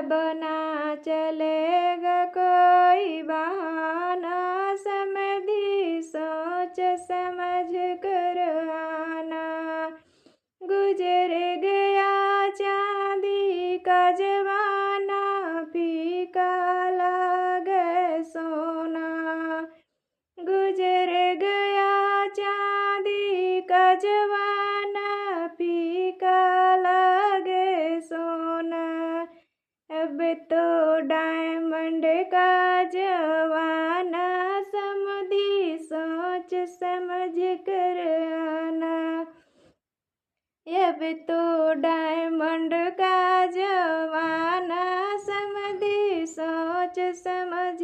अब ना चलेगा कोई बहाना, समझी सोच समझ कर आना। गुजर गया चांदी का जमाना, फीका लागे सोना। गुजर गया चांदी का जमाना, फीका लागे सोना। अब तो डायमंड का जमाना, समझी सोच समझ कर आना। अब तो डायमंड का जमाना, समझी सोच समझ